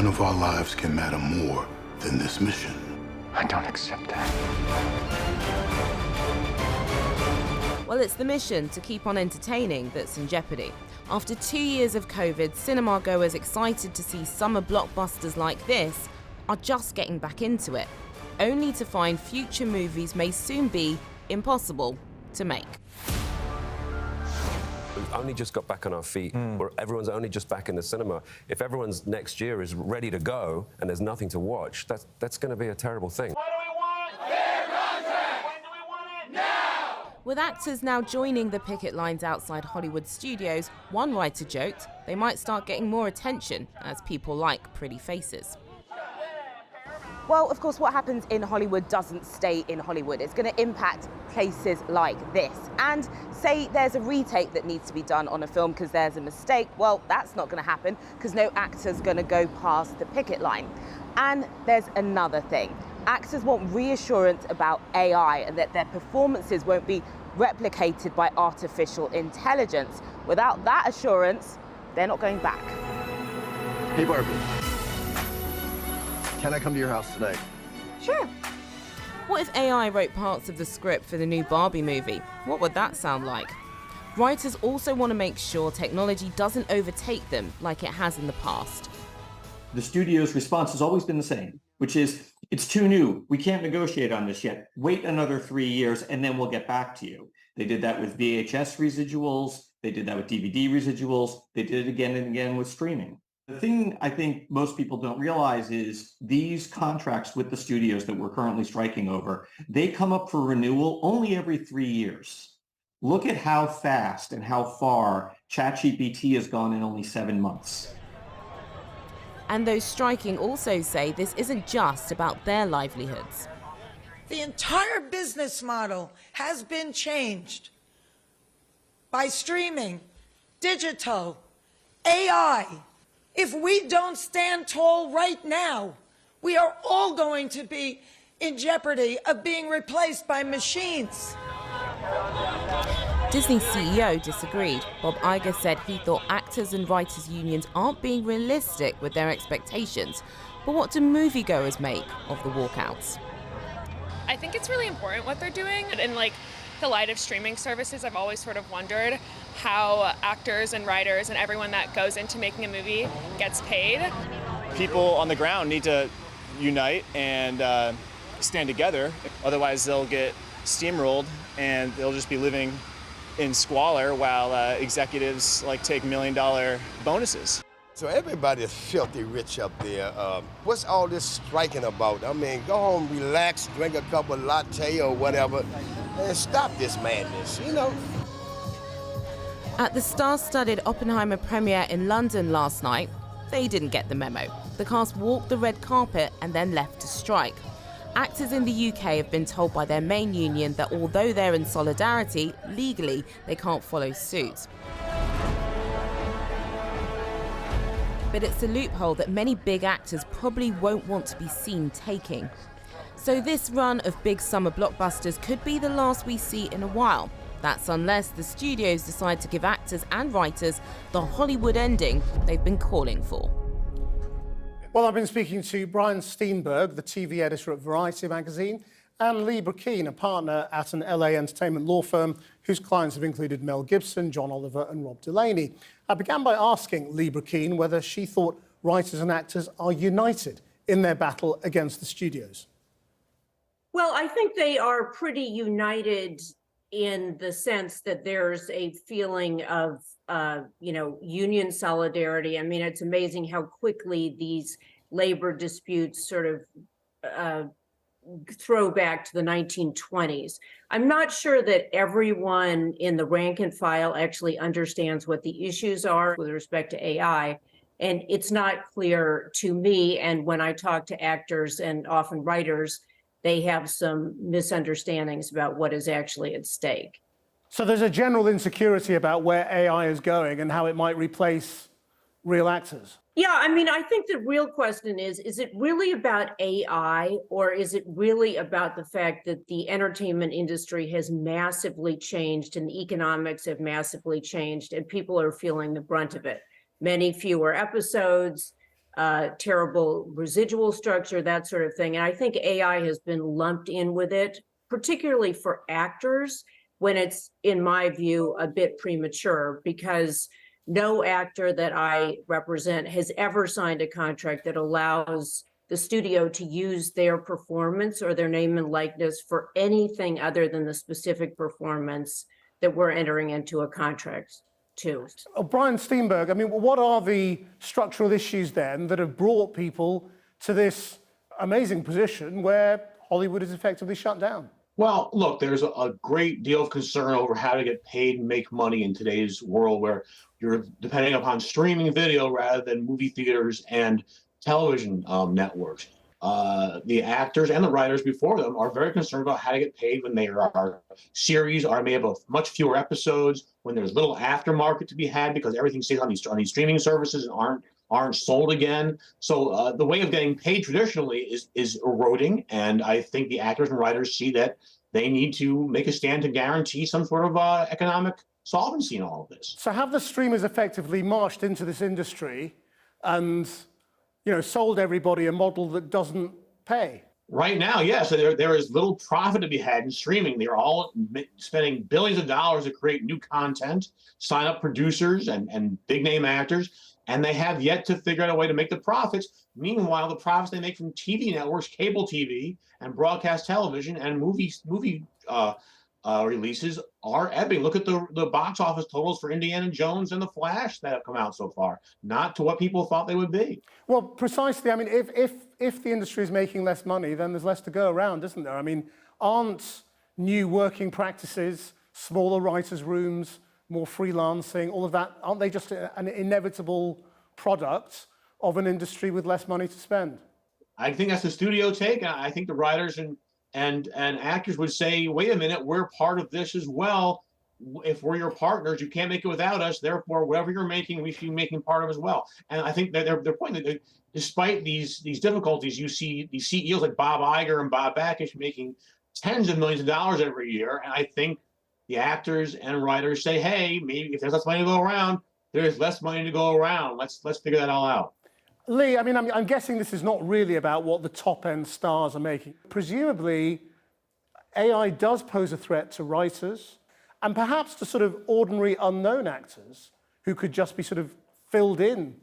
none of our lives can matter more than this mission. I don't accept that. Well, it's the mission to keep on entertaining that's in jeopardy. After 2 years of COVID, cinema goers excited to see summer blockbusters like this are just getting back into it, only to find future movies may soon be impossible to make. We've only just got back on our feet, or everyone's only just back in the cinema. If everyone's next year is ready to go and there's nothing to watch, that's going to be a terrible thing. What do we want? Fair contract! When do we want it? Now! With actors now joining the picket lines outside Hollywood studios, one writer joked they might start getting more attention as people like pretty faces. Well, of course, what happens in Hollywood doesn't stay in Hollywood. It's going to impact places like this. And say there's a retake that needs to be done on a film because there's a mistake. Well, that's not going to happen because no actor's going to go past the picket line. And there's another thing. Actors want reassurance about AI and that their performances won't be replicated by artificial intelligence. Without that assurance, they're not going back. Hey, Barbie. Can I come to your house tonight? Sure. What if AI wrote parts of the script for the new Barbie movie? What would that sound like? Writers also want to make sure technology doesn't overtake them like it has in the past. The studio's response has always been the same, which is, it's too new. We can't negotiate on this yet. Wait another 3 years and then we'll get back to you. They did that with VHS residuals. They did that with DVD residuals. They did it again and again with streaming. The thing I think most people don't realize is these contracts with the studios that we're currently striking over, they come up for renewal only every 3 years. Look at how fast and how far ChatGPT has gone in only 7 months. And those striking also say this isn't just about their livelihoods. The entire business model has been changed by streaming, digital, AI. If we don't stand tall right now, we are all going to be in jeopardy of being replaced by machines. Disney CEO disagreed. Bob Iger said he thought actors and writers' unions aren't being realistic with their expectations. But what do moviegoers make of the walkouts? I think it's really important what they're doing. In the light of streaming services, I've always sort of wondered how actors and writers and everyone that goes into making a movie gets paid. People on the ground need to unite and stand together. Otherwise, they'll get steamrolled and they'll just be living in squalor while executives take $1 million bonuses. So everybody is filthy rich up there. What's all this striking about? I mean, go home, relax, drink a cup of latte or whatever, and stop this madness, you know? At the star-studded Oppenheimer premiere in London last night, they didn't get the memo. The cast walked the red carpet and then left to strike. Actors in the UK have been told by their main union that although they're in solidarity, legally they can't follow suit. But it's a loophole that many big actors probably won't want to be seen taking. So this run of big summer blockbusters could be the last we see in a while. That's unless the studios decide to give actors and writers the Hollywood ending they've been calling for. Well, I've been speaking to Brian Steenberg, the TV editor at Variety magazine, and Lee Burkeen, a partner at an LA entertainment law firm whose clients have included Mel Gibson, John Oliver and Rob Delaney. I began by asking Lee Burkeen whether she thought writers and actors are united in their battle against the studios. Well, I think they are pretty united in the sense that there's a feeling of, union solidarity. I mean, it's amazing how quickly these labor disputes sort of throw back to the 1920s. I'm not sure that everyone in the rank and file actually understands what the issues are with respect to AI. And it's not clear to me. And when I talk to actors and often writers, they have some misunderstandings about what is actually at stake. So there's a general insecurity about where AI is going and how it might replace real actors. Yeah, I mean, I think the real question is it really about AI or is it really about the fact that the entertainment industry has massively changed and the economics have massively changed and people are feeling the brunt of it? Many fewer episodes, terrible residual structure, that sort of thing. And I think AI has been lumped in with it, particularly for actors, when it's, in my view, a bit premature, because no actor that I represent has ever signed a contract that allows the studio to use their performance or their name and likeness for anything other than the specific performance that we're entering into a contract to. Brian Steenberg, I mean, what are the structural issues then that have brought people to this amazing position where Hollywood is effectively shut down? Well, look, there's a great deal of concern over how to get paid and make money in today's world where you're depending upon streaming video rather than movie theaters and television networks. The actors and the writers before them are very concerned about how to get paid when their series are made of much fewer episodes, when there's little aftermarket to be had because everything stays on these streaming services and aren't sold again. So the way of getting paid traditionally is eroding, and I think the actors and writers see that they need to make a stand to guarantee some sort of economic solvency in all of this. So have the streamers effectively marched into this industry and, you know, sold everybody a model that doesn't pay? Right now, yes, there is little profit to be had in streaming. They're all spending billions of dollars to create new content, sign up producers and big name actors, and they have yet to figure out a way to make the profits. Meanwhile, the profits they make from TV networks, cable TV, and broadcast television and movie releases are ebbing. Look at the box office totals for Indiana Jones and The Flash that have come out so far, not to what people thought they would be. Well, precisely. I mean, if the industry is making less money, then there's less to go around, isn't there? I mean, aren't new working practices, smaller writers' rooms, more freelancing, all of that, aren't they just an inevitable product of an industry with less money to spend? I think that's the studio take. I think the writers and actors would say, wait a minute, we're part of this as well. If we're your partners, you can't make it without us. Therefore, whatever you're making, we should be making part of as well. And I think that they're pointing that despite these difficulties, you see these CEOs like Bob Iger and Bob Bakish making tens of millions of dollars every year. And I think the actors and writers say, hey, maybe if there's less money to go around, there is less money to go around. Let's figure that all out. Lee, I mean, I'm guessing this is not really about what the top-end stars are making. Presumably, AI does pose a threat to writers and perhaps to sort of ordinary unknown actors who could just be sort of filled in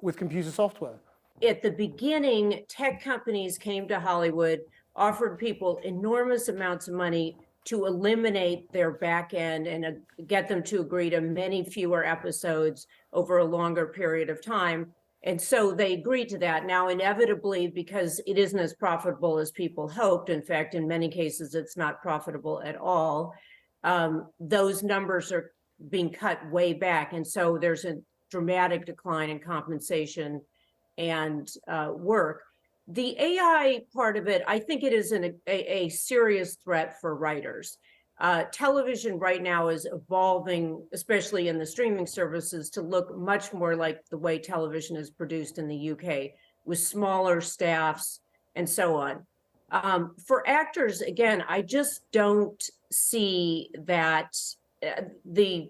with computer software. At the beginning, tech companies came to Hollywood, offered people enormous amounts of money to eliminate their back end and get them to agree to many fewer episodes over a longer period of time. And so they agreed to that. Now, inevitably, because it isn't as profitable as people hoped, in fact, in many cases, it's not profitable at all, those numbers are being cut way back. And so there's a dramatic decline in compensation and work. The AI part of it, I think it is a serious threat for writers. Television right now is evolving, especially in the streaming services, to look much more like the way television is produced in the UK, with smaller staffs and so on. For actors, again, I just don't see that the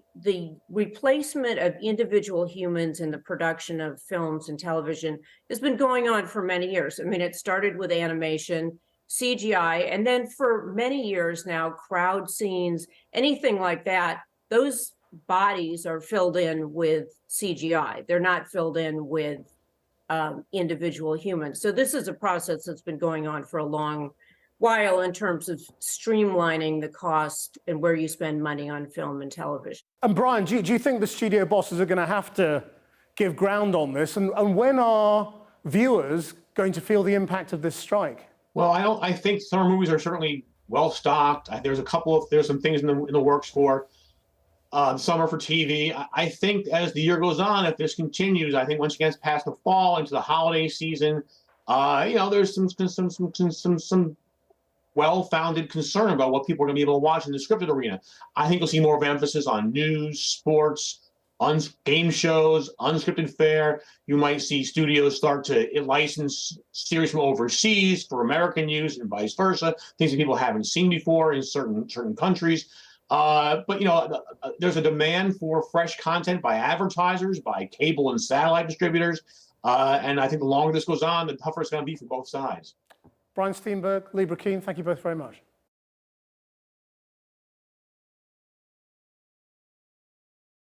replacement of individual humans in the production of films and television has been going on for many years. I mean, it started with animation, CGI, and then for many years now, crowd scenes, anything like that, those bodies are filled in with CGI. They're not filled in with individual humans. So this is a process that's been going on for a long while in terms of streamlining the cost and where you spend money on film and television. And Brian, do you think the studio bosses are going to have to give ground on this? And when are viewers going to feel the impact of this strike? Well, I think summer movies are certainly well stocked. There's some things in the works for summer for TV. I think as the year goes on, if this continues, I think once it gets past the fall into the holiday season, there's some well-founded concern about what people are going to be able to watch in the scripted arena. I think you'll see more of emphasis on news, sports, game shows, unscripted fare. You might see studios start to license series from overseas for American use and vice versa, things that people haven't seen before in certain countries. But there's a demand for fresh content by advertisers, by cable and satellite distributors. And I think the longer this goes on, the tougher it's going to be for both sides. Brian Steenberg, Libra Keane, thank you both very much.